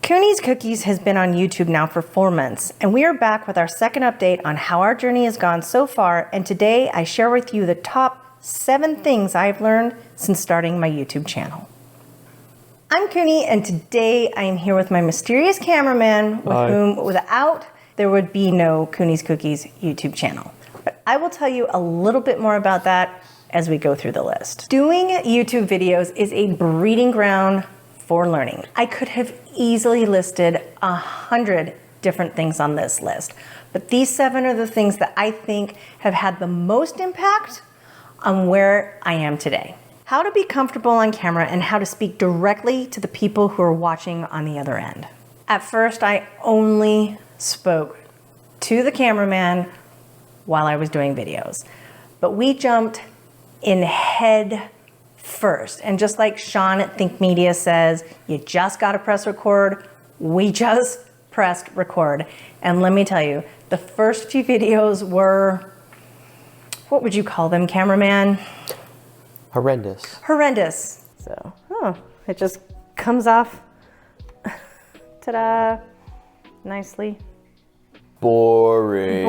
Cooney's Cookies has been on YouTube now for 4 months, and we are back with our second update on how our journey has gone so far, and today I share with you the top 7 things I've learned since starting my YouTube channel. I'm Cooney, and today I am here with my mysterious cameraman, with whom without there would be no Cooney's Cookies YouTube channel. But I will tell you a little bit more about that as we go through the list. Doing YouTube videos is a breeding ground for learning. I could have easily listed 100 different things on this list, but these 7 are the things that I think have had the most impact on where I am today. How to be comfortable on camera and how to speak directly to the people who are watching on the other end. At first, I only spoke to the cameraman while I was doing videos, but we jumped in head first. And just like Sean at Think Media says, you just gotta press record. We just pressed record. And let me tell you, the first few videos were, what would you call them, cameraman? Horrendous. Horrendous. So, it just comes off, ta-da, nicely. Boring.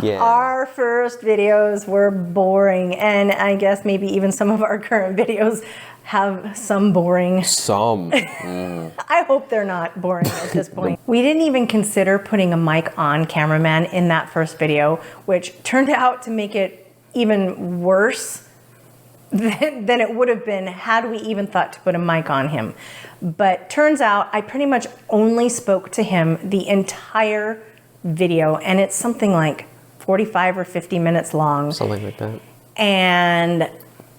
Yeah. Our first videos were boring, and I guess maybe even some of our current videos have some boring. I hope they're not boring at this point. We didn't even consider putting a mic on cameraman in that first video, which turned out to make it even worse than it would have been had we even thought to put a mic on him. But turns out I pretty much only spoke to him the entire video, and it's something like 45 or 50 minutes long. Something like that. And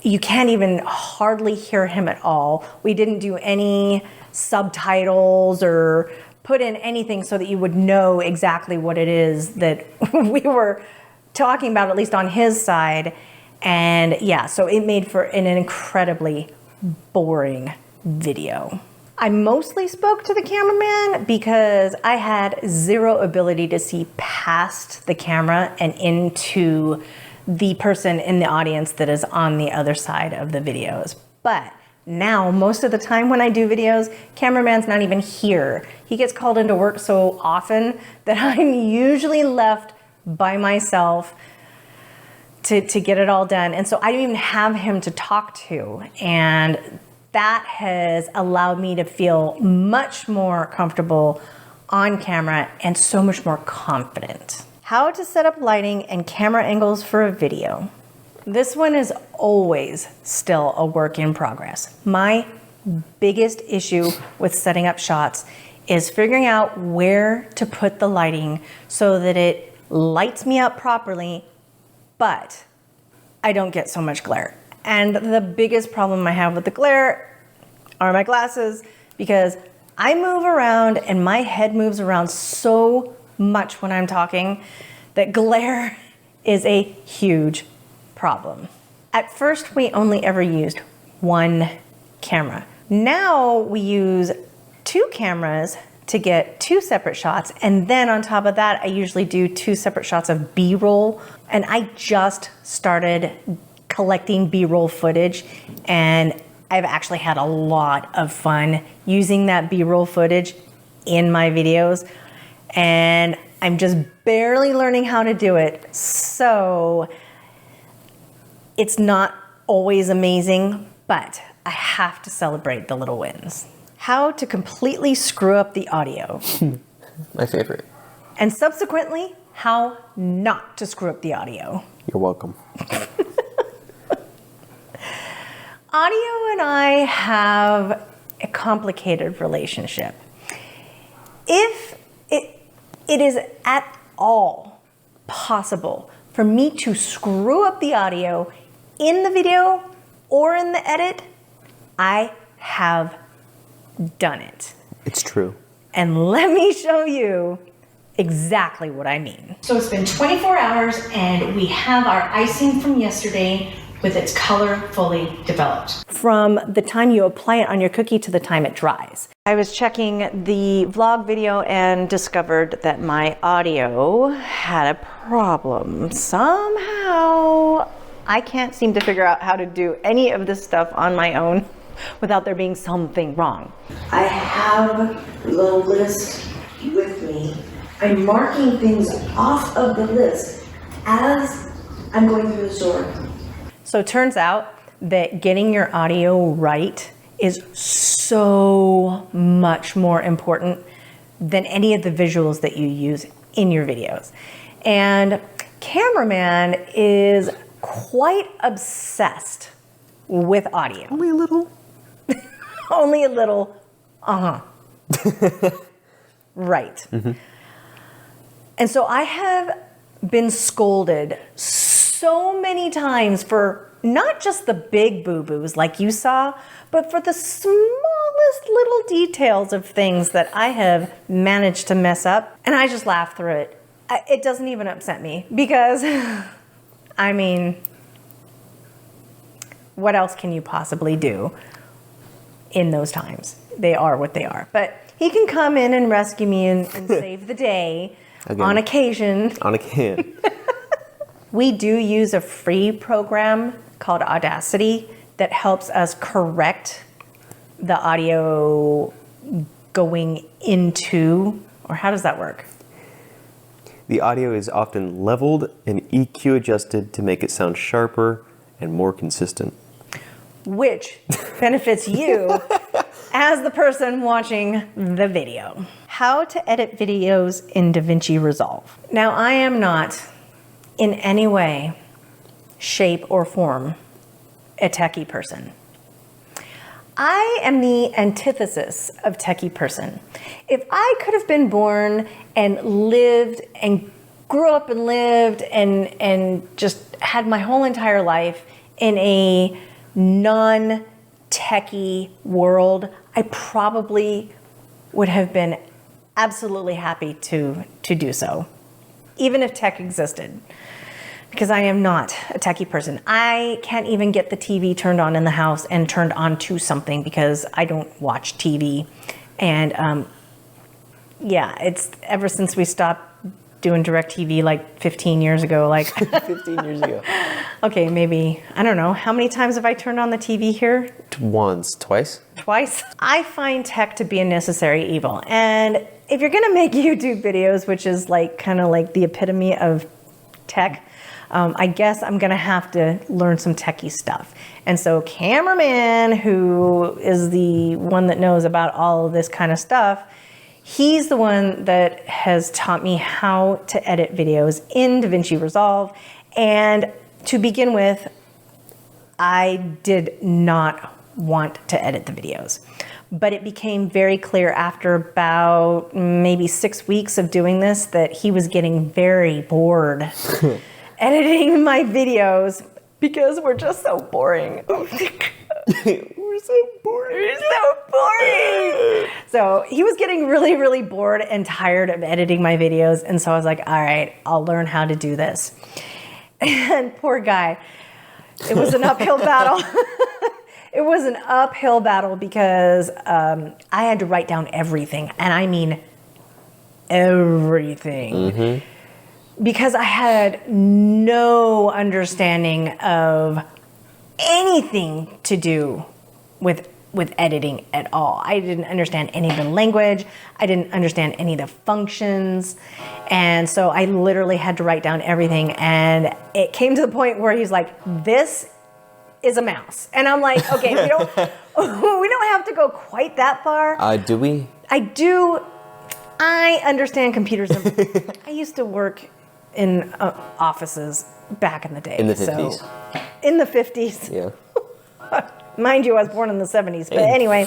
you can't even hardly hear him at all. We didn't do any subtitles or put in anything so that you would know exactly what it is that we were talking about, at least on his side. And yeah, so it made for an incredibly boring video. I mostly spoke to the cameraman because I had zero ability to see past the camera and into the person in the audience that is on the other side of the videos. But now, most of the time when I do videos, cameraman's not even here. He gets called into work so often that I'm usually left by myself to get it all done. And so I don't even have him to talk to. And that has allowed me to feel much more comfortable on camera and so much more confident. How to set up lighting and camera angles for a video. This one is always still a work in progress. My biggest issue with setting up shots is figuring out where to put the lighting so that it lights me up properly, but I don't get so much glare. And the biggest problem I have with the glare are my glasses, because I move around and my head moves around so much when I'm talking that glare is a huge problem. At first, we only ever used one camera. Now we use 2 cameras to get 2 separate shots, and then on top of that, I usually do 2 separate shots of B-roll. And I just started collecting B-roll footage, and I've actually had a lot of fun using that B-roll footage in my videos, and I'm just barely learning how to do it. So it's not always amazing, but I have to celebrate the little wins. How to completely screw up the audio. My favorite. And subsequently, how not to screw up the audio. You're welcome. Audio and I have a complicated relationship. If it is at all possible for me to screw up the audio in the video or in the edit, I have done it. It's true. And let me show you exactly what I mean. So it's been 24 hours and we have our icing from yesterday with its color fully developed. From the time you apply it on your cookie to the time it dries. I was checking the vlog video and discovered that my audio had a problem. Somehow, I can't seem to figure out how to do any of this stuff on my own. without there being something wrong. I have the list with me. I'm marking things off of the list as I'm going through the store. So it turns out that getting your audio right is so much more important than any of the visuals that you use in your videos. And cameraman is quite obsessed with audio. Only a little. Only a little, right. Mm-hmm. And so I have been scolded so many times for not just the big boo-boos like you saw, but for the smallest little details of things that I have managed to mess up. And I just laugh through it. It doesn't even upset me because, I mean, what else can you possibly do in those times? They are what they are. But he can come in and rescue me and save the day on occasion. On a can. We do use a free program called Audacity that helps us correct the audio going into, or how does that work? The audio is often leveled and EQ adjusted to make it sound sharper and more consistent. Which benefits you as the person watching the video. How to edit videos in DaVinci Resolve. Now, I am not in any way, shape, or form a techie person. I am the antithesis of techie person. If I could have been born and lived and grew up and lived and just had my whole entire life in a non-techie world, I probably would have been absolutely happy to do so, even if tech existed. Because I am not a techie person. I can't even get the TV turned on in the house and turned on to something because I don't watch TV. And yeah, it's ever since we stopped doing DirecTV like 15 years ago, like 15 years ago. Okay, maybe, I don't know. How many times have I turned on the TV here? Once, twice? Twice. I find tech to be a necessary evil. And if you're gonna make YouTube videos, which is like kind of like the epitome of tech, I guess I'm gonna have to learn some techie stuff. And so cameraman, who is the one that knows about all of this kind of stuff, he's the one that has taught me how to edit videos in DaVinci Resolve. And to begin with, I did not want to edit the videos. But it became very clear after about maybe 6 weeks of doing this that he was getting very bored editing my videos because we're just so boring. We're so boring. We're so boring. So he was getting really, really bored and tired of editing my videos. And so I was like, all right, I'll learn how to do this. And poor guy, it was an uphill battle. It was an uphill battle because I had to write down everything. And I mean everything. Mm-hmm. Because I had no understanding of anything to do with editing at all. I didn't understand any of the language. I didn't understand any of the functions. And so I literally had to write down everything. And it came to the point where he's like, this is a mouse. And I'm like, okay, we don't have to go quite that far. Do we? I do. I understand computers. I used to work in offices back in the day. In the 50s. So, in the 50s. Yeah. Mind you, I was born in the 70s. But anyway,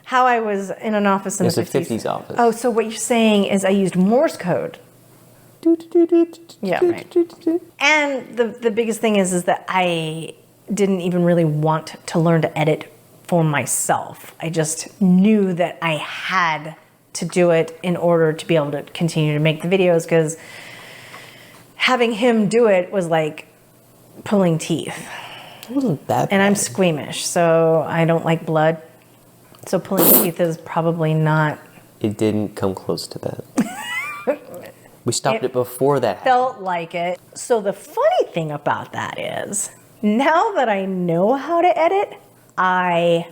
how I was in an office in the 50s. It's a 50s office. Oh, so what you're saying is I used Morse code. Yeah, right. And the biggest thing is that I didn't even really want to learn to edit for myself. I just knew that I had to do it in order to be able to continue to make the videos, because having him do it was like pulling teeth. It wasn't that bad. And I'm squeamish, so I don't like blood. So pulling teeth is probably not. It didn't come close to that. We stopped it before that happened. Felt like it. So the funny thing about that is, now that I know how to edit, I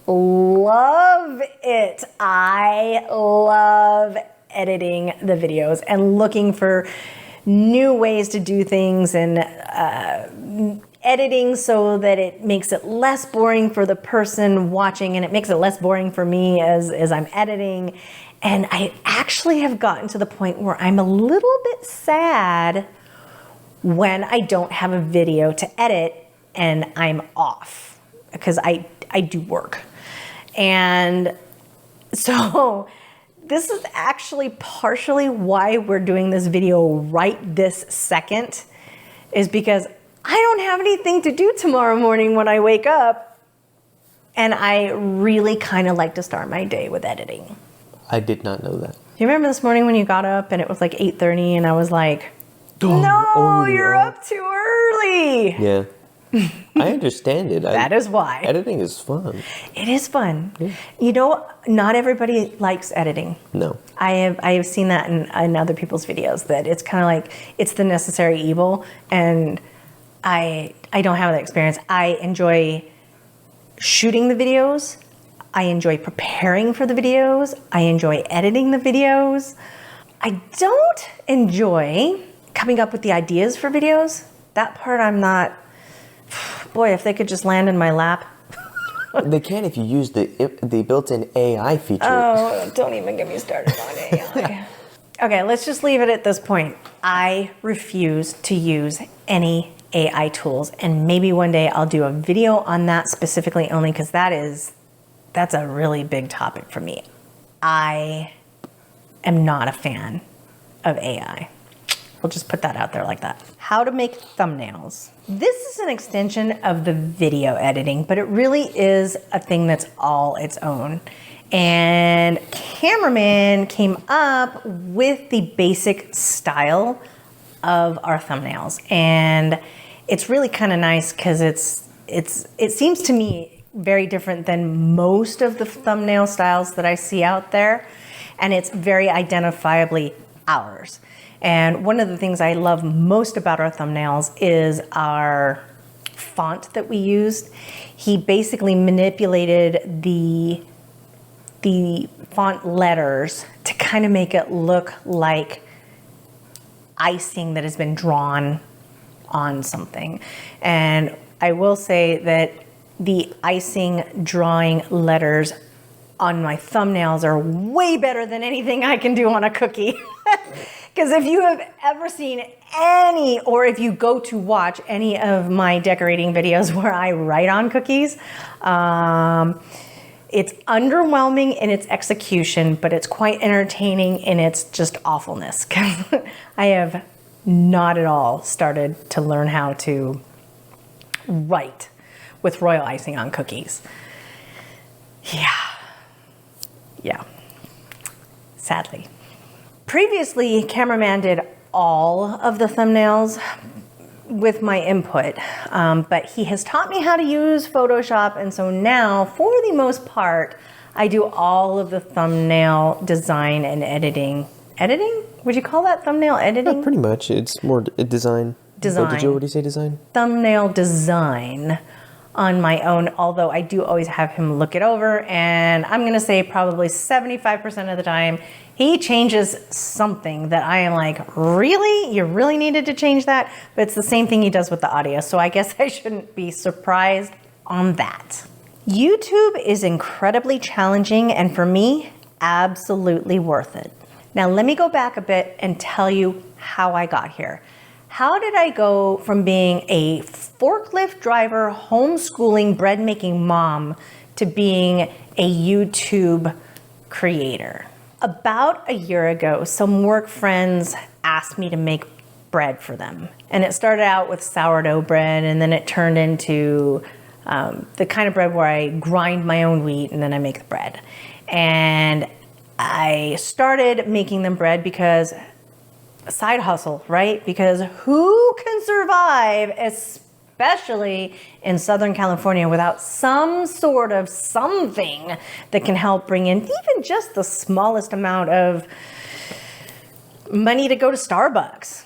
love it. I love editing the videos and looking for new ways to do things and editing so that it makes it less boring for the person watching and it makes it less boring for me as I'm editing. And I actually have gotten to the point where I'm a little bit sad when I don't have a video to edit and I'm off, because I do work. And so this is actually partially why we're doing this video right this second, is because I don't have anything to do tomorrow morning when I wake up, and I really kind of like to start my day with editing. I did not know that. Do you remember this morning when you got up and it was like 8:30 and I was like, no, Oh, you're yeah. up too early. Yeah. I understand it. That is why. Editing is fun. It is fun. You know, not everybody likes editing. No. I have seen that in other people's videos, that it's kind of like it's the necessary evil, and I don't have that experience. I enjoy shooting the videos. I enjoy preparing for the videos. I enjoy editing the videos. I don't enjoy coming up with the ideas for videos. That part I'm not. Boy, if they could just land in my lap. They can if you use the built-in AI feature. Oh, don't even get me started on AI. Okay, let's just leave it at this point. I refuse to use any AI tools, and maybe one day I'll do a video on that specifically, only because that's a really big topic for me. I am not a fan of AI. We'll just put that out there like that. How to make thumbnails. This is an extension of the video editing, but it really is a thing that's all its own. And Cameraman came up with the basic style of our thumbnails. And it's really kind of nice because it seems to me very different than most of the thumbnail styles that I see out there. And it's very identifiably ours. And one of the things I love most about our thumbnails is our font that we used. He basically manipulated the font letters to kind of make it look like icing that has been drawn on something. And I will say that the icing drawing letters on my thumbnails are way better than anything I can do on a cookie. Because if you have ever seen any, or if you go to watch any of my decorating videos where I write on cookies, it's underwhelming in its execution, but it's quite entertaining in its just awfulness. I have not at all started to learn how to write with royal icing on cookies. Yeah. Sadly. Previously, Cameraman did all of the thumbnails with my input, but he has taught me how to use Photoshop, and so now, for the most part, I do all of the thumbnail design and editing. Editing? Would you call that thumbnail editing? Yeah, pretty much. It's more design. Design. What did you already say, design? Thumbnail design on my own, although I do always have him look it over, and I'm gonna say probably 75% of the time he changes something that I am like, really? You really needed to change that? But it's the same thing he does with the audio, so I guess I shouldn't be surprised on that. YouTube is incredibly challenging, and for me, absolutely worth it. Now let me go back a bit and tell you how I got here. How did I go from being a forklift driver, homeschooling, bread making mom to being a YouTube creator? About a year ago, some work friends asked me to make bread for them. And it started out with sourdough bread, and then it turned into the kind of bread where I grind my own wheat and then I make the bread. And I started making them bread because a side hustle, right? Because who can survive, especially in Southern California, without some sort of something that can help bring in even just the smallest amount of money to go to Starbucks?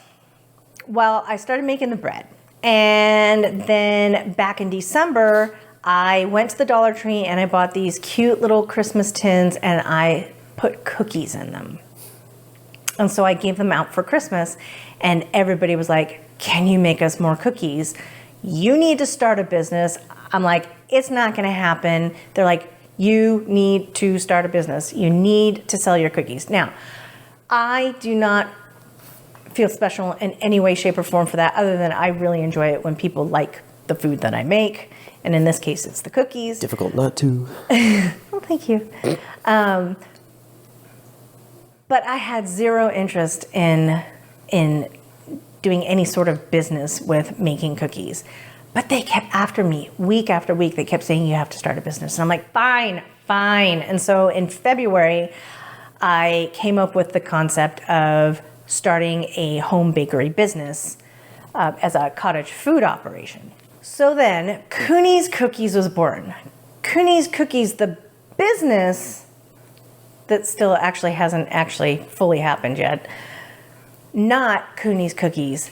Well, I started making the bread. And then back in December, I went to the Dollar Tree and I bought these cute little Christmas tins and I put cookies in them. And so I gave them out for Christmas and everybody was like, can you make us more cookies? You need to start a business. I'm like, it's not going to happen. They're like, you need to start a business. You need to sell your cookies. Now, I do not feel special in any way, shape, or form for that, other than I really enjoy it when people like the food that I make. And in this case, it's the cookies. Difficult not to. Well, thank you. But I had zero interest in doing any sort of business with making cookies. But they kept after me week after week. They kept saying, you have to start a business. And I'm like, fine. And so in February, I came up with the concept of starting a home bakery business as a cottage food operation. So then Cooney's Cookies was born. Cooney's Cookies, the business that still actually hasn't actually fully happened yet. Not Cooney's Cookies,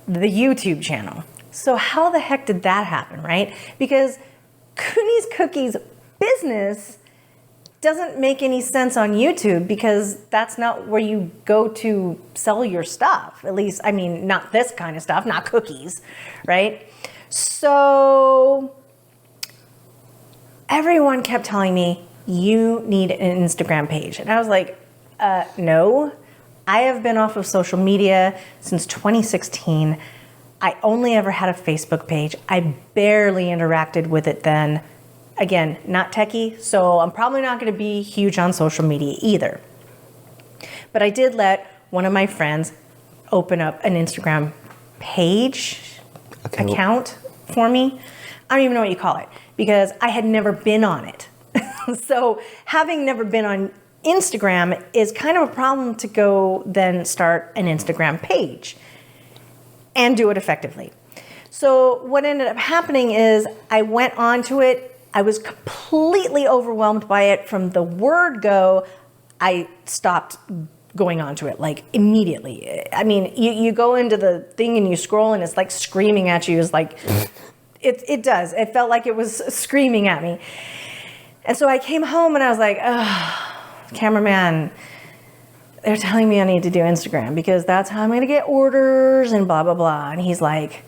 the YouTube channel. So how the heck did that happen, right? Because Cooney's Cookies business doesn't make any sense on YouTube because that's not where you go to sell your stuff. At least, I mean, not this kind of stuff, not cookies, right? So everyone kept telling me, you need an Instagram page. And I was like, no. I have been off of social media since 2016. I only ever had a Facebook page. I barely interacted with it then. Again, not techie, so I'm probably not going to be huge on social media either. But I did let one of my friends open up an Instagram page, account for me. I don't even know what you call it because I had never been on it. So having never been on Instagram is kind of a problem to go then start an Instagram page and do it effectively. So what ended up happening is I went onto it. I was completely overwhelmed by it from the word go. I stopped going onto it like immediately. I mean, you go into the thing and you scroll and it's like screaming at you. It's like, it does. It felt like it was screaming at me. And so I came home and I was like, cameraman, they're telling me I need to do Instagram because that's how I'm going to get orders and blah, blah, blah. And he's like,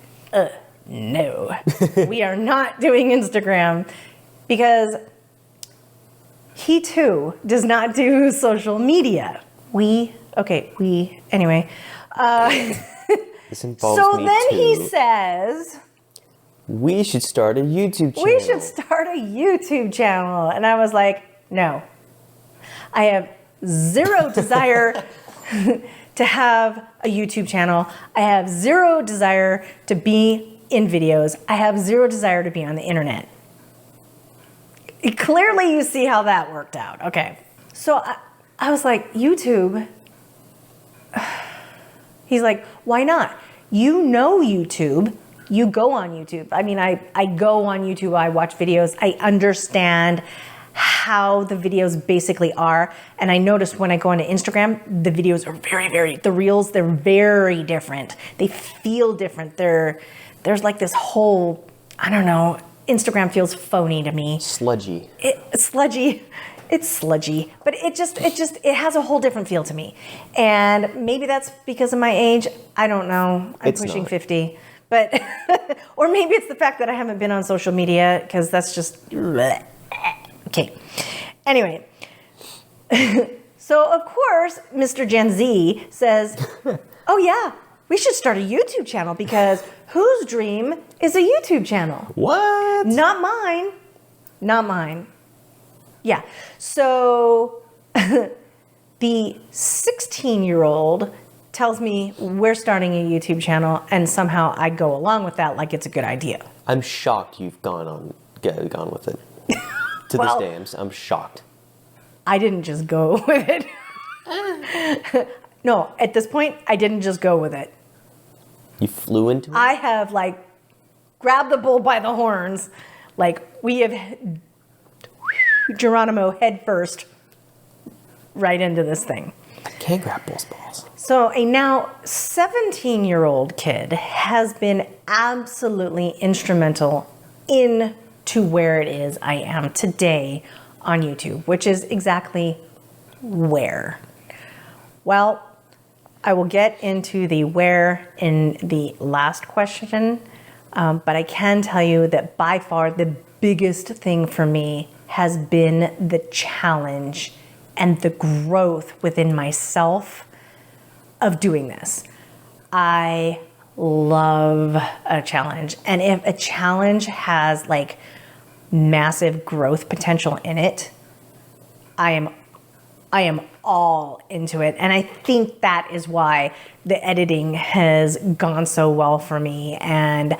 no, we are not doing Instagram because he too does not do social media. Anyway. This involves so me then too. he says, we should start a YouTube channel. we should start a YouTube channel. And I was like, no, I have zero desire to have a YouTube channel. I have zero desire to be in videos. I have zero desire to be on the internet. Clearly you see how that worked out. Okay. So I was like, YouTube? He's like, why not? You know YouTube. You go on YouTube. I mean, I go on YouTube. I watch videos. I understand how the videos basically are. And I noticed when I go onto Instagram, the videos are the reels, they're very different. They feel different. There's like this whole, I don't know, Instagram feels phony to me. Sludgy. It's sludgy, but it has a whole different feel to me. And maybe that's because of my age. I don't know. I'm pushing 50. But, or maybe it's the fact that I haven't been on social media because that's just, okay. Anyway, so of course, Mr. Gen Z says, oh yeah, we should start a YouTube channel because whose dream is a YouTube channel? What? Not mine. Not mine. Yeah. So the 16-year-old tells me we're starting a YouTube channel and somehow I go along with that like it's a good idea. I'm shocked you've gone with it. To Well, this day, I'm shocked. I didn't just go with it. No, at this point, I didn't just go with it. You flew into it? I have like grabbed the bull by the horns. Like we have Geronimo head first right into this thing. I can't grab bull's balls. So a now 17-year-old kid has been absolutely instrumental in to where it is I am today on YouTube, which is exactly where. Well, I will get into the where in the last question, but I can tell you that by far the biggest thing for me has been the challenge and the growth within myself of doing this. I love a challenge. And if a challenge has like massive growth potential in it, I am all into it. And I think that is why the editing has gone so well for me, and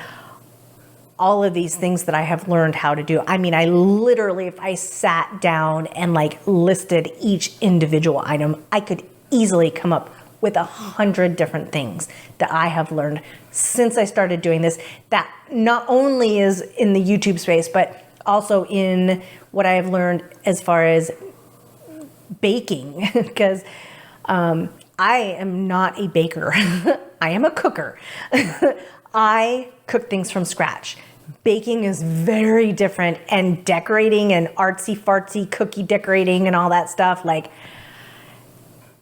all of these things that I have learned how to do. I mean, I literally, if I sat down and like listed each individual item, I could easily come up with 100 different things that I have learned since I started doing this, that not only is in the YouTube space, but also in what I have learned as far as baking, because I am not a baker. I am a cooker. I cook things from scratch. Baking is very different, and decorating and artsy fartsy cookie decorating and all that stuff, like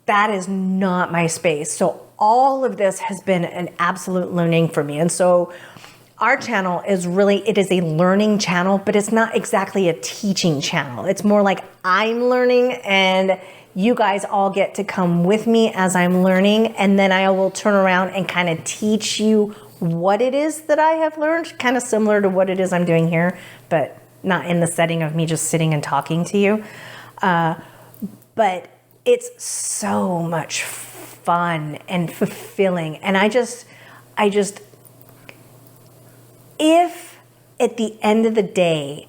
that is not my space. So all of this has been an absolute learning for me. And so our channel is really, it is a learning channel, but it's not exactly a teaching channel. It's more like I'm learning and you guys all get to come with me as I'm learning. And then I will turn around and kind of teach you what it is that I have learned, kind of similar to what it is I'm doing here, but not in the setting of me just sitting and talking to you. But it's so much fun and fulfilling. And I just, if at the end of the day,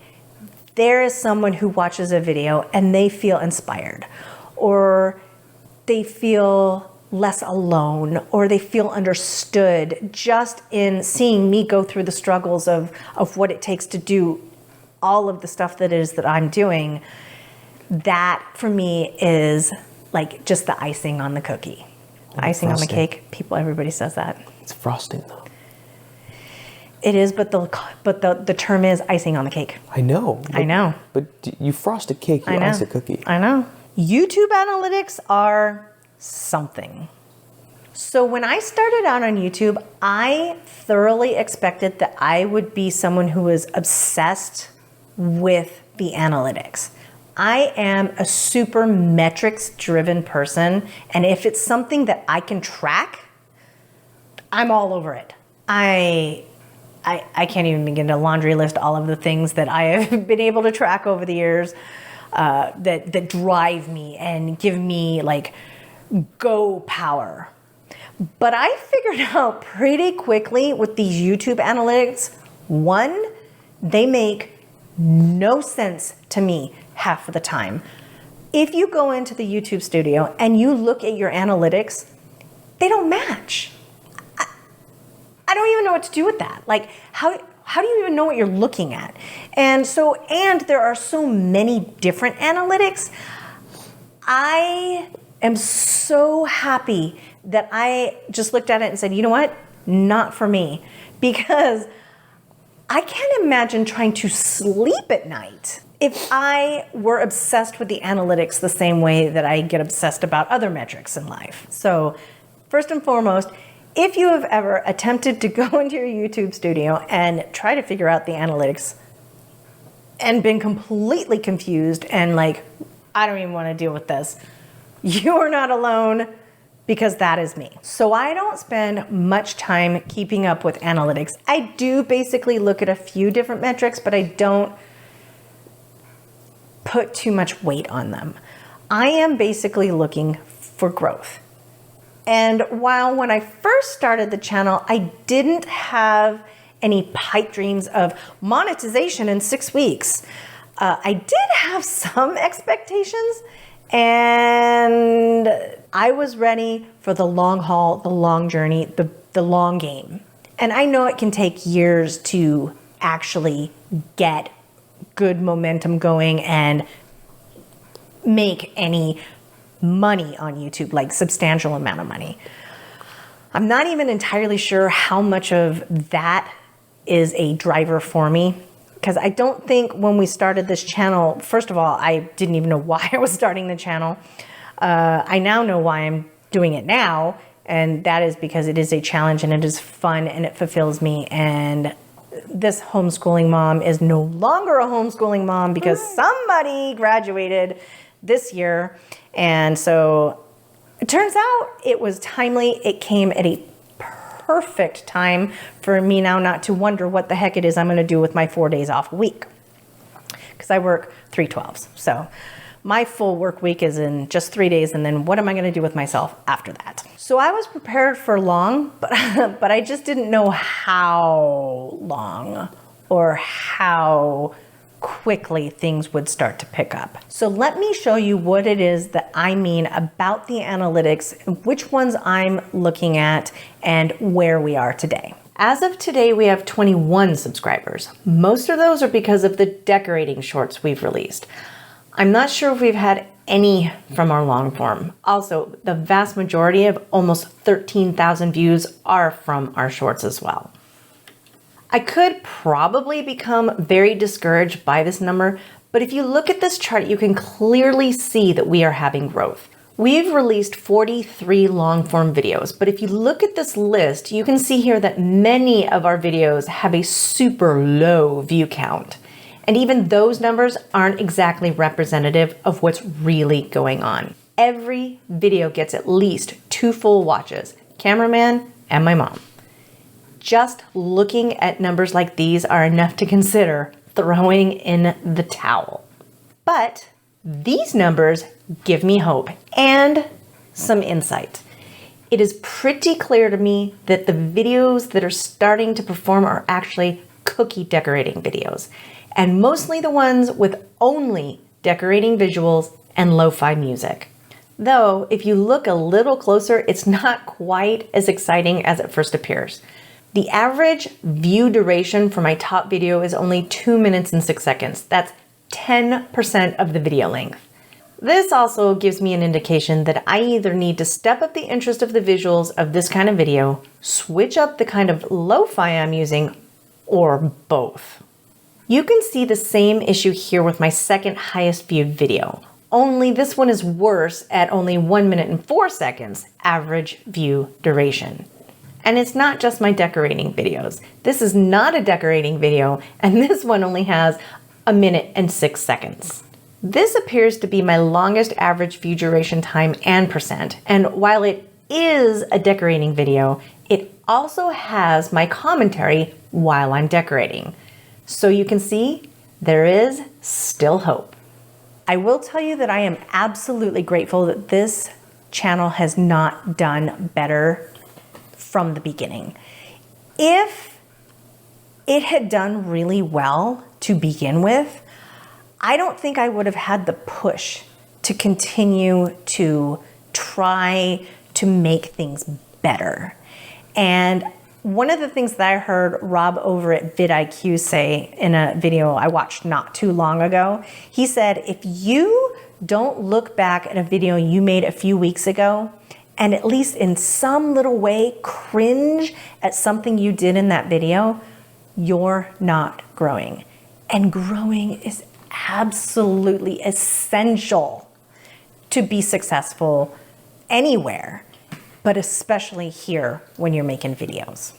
there is someone who watches a video and they feel inspired, or they feel less alone, or they feel understood just in seeing me go through the struggles of what it takes to do all of the stuff that it is that I'm doing, that for me is like just the icing on the cookie. The icing on the cake. Everybody says that. It's frosting though. It is, but the term is icing on the cake. I know. I know. But you frost a cake, you ice a cookie. I know. YouTube analytics are something. So when I started out on YouTube, I thoroughly expected that I would be someone who was obsessed with the analytics. I am a super metrics driven person, and if it's something that I can track, I'm all over it. I can't even begin to laundry list all of the things that I have been able to track over the years that drive me and give me like go power. But I figured out pretty quickly with these YouTube analytics, one, they make no sense to me half of the time. If you go into the YouTube studio and you look at your analytics, they don't match. I don't even know what to do with that. Like, how do you even know what you're looking at? And there are so many different analytics. I am so happy that I just looked at it and said, you know what? Not for me. Because I can't imagine trying to sleep at night if I were obsessed with the analytics the same way that I get obsessed about other metrics in life. So first and foremost, if you have ever attempted to go into your YouTube studio and try to figure out the analytics and been completely confused and like, I don't even want to deal with this, you are not alone, because that is me. So I don't spend much time keeping up with analytics. I do basically look at a few different metrics, but I don't put too much weight on them. I am basically looking for growth. And while when I first started the channel, I didn't have any pipe dreams of monetization in 6 weeks, I did have some expectations, and I was ready for the long haul, the long journey, the long game. And I know it can take years to actually get good momentum going and make any money on YouTube, like substantial amount of money. I'm not even entirely sure how much of that is a driver for me, because I don't think when we started this channel, first of all, I didn't even know why I was starting the channel. I now know why I'm doing it now, and that is because it is a challenge and it is fun and it fulfills me. And this homeschooling mom is no longer a homeschooling mom because somebody graduated this year. And so it turns out it was timely. It came at a perfect time for me now not to wonder what the heck it is I'm going to do with my 4 days off a week, because I work 3/12s. So my full work week is in just 3 days, and then what am I going to do with myself after that? So I was prepared for long, but I just didn't know how long or how quickly things would start to pick up. So let me show you what it is that I mean about the analytics, which ones I'm looking at, and where we are today. As of today, we have 21 subscribers. Most of those are because of the decorating shorts we've released. I'm not sure if we've had any from our long form. Also, the vast majority of almost 13,000 views are from our shorts as well. I could probably become very discouraged by this number, but if you look at this chart, you can clearly see that we are having growth. We've released 43 long form videos, but if you look at this list, you can see here that many of our videos have a super low view count. And even those numbers aren't exactly representative of what's really going on. Every video gets at least 2 full watches, cameraman and my mom. Just looking at numbers like these are enough to consider throwing in the towel. But these numbers give me hope and some insight. It is pretty clear to me that the videos that are starting to perform are actually cookie decorating videos, and mostly the ones with only decorating visuals and lo-fi music. Though, if you look a little closer, it's not quite as exciting as it first appears. The average view duration for my top video is only 2 minutes and 6 seconds. That's 10% of the video length. This also gives me an indication that I either need to step up the interest of the visuals of this kind of video, switch up the kind of lo-fi I'm using, or both. You can see the same issue here with my second highest viewed video, only this one is worse at only 1 minute and 4 seconds average view duration. And it's not just my decorating videos. This is not a decorating video, and this one only has 1 minute and 6 seconds. This appears to be my longest average view duration time and percent, and while it is a decorating video, it also has my commentary while I'm decorating. So you can see there is still hope. I will tell you that I am absolutely grateful that this channel has not done better from the beginning. If it had done really well to begin with, I don't think I would have had the push to continue to try to make things better. And one of the things that I heard Rob over at vidIQ say in a video I watched not too long ago, he said, if you don't look back at a video you made a few weeks ago and at least in some little way cringe at something you did in that video, you're not growing. And growing is absolutely essential to be successful anywhere, but especially here when you're making videos.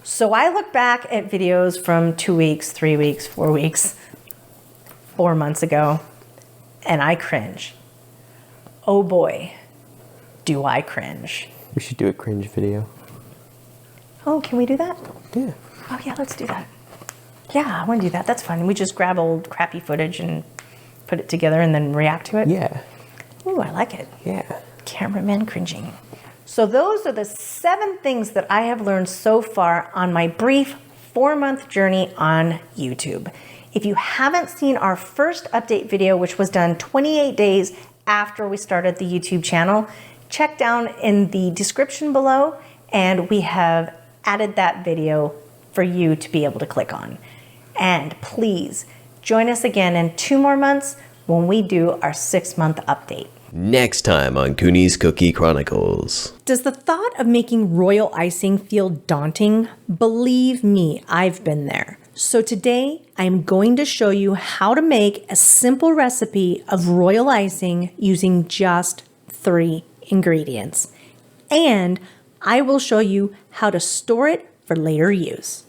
So I look back at videos from 2 weeks, 3 weeks, 4 weeks, 4 months ago, and I cringe. Oh boy, do I cringe. We should do a cringe video. Oh, can we do that? Yeah. Oh yeah, let's do that. Yeah, I want to do that. That's fun. We just grab old crappy footage and put it together and then react to it. Yeah. Ooh, I like it. Yeah. Cameraman cringing. So those are the 7 things that I have learned so far on my brief 4-month journey on YouTube. If you haven't seen our first update video, which was done 28 days after we started the YouTube channel, check down in the description below, and we have added that video for you to be able to click on. And please join us again in 2 more months when we do our 6-month update. Next time on Cooney's Cookie Chronicles. Does the thought of making royal icing feel daunting? Believe me, I've been there. So today I'm going to show you how to make a simple recipe of royal icing using just 3 ingredients. And I will show you how to store it for later use.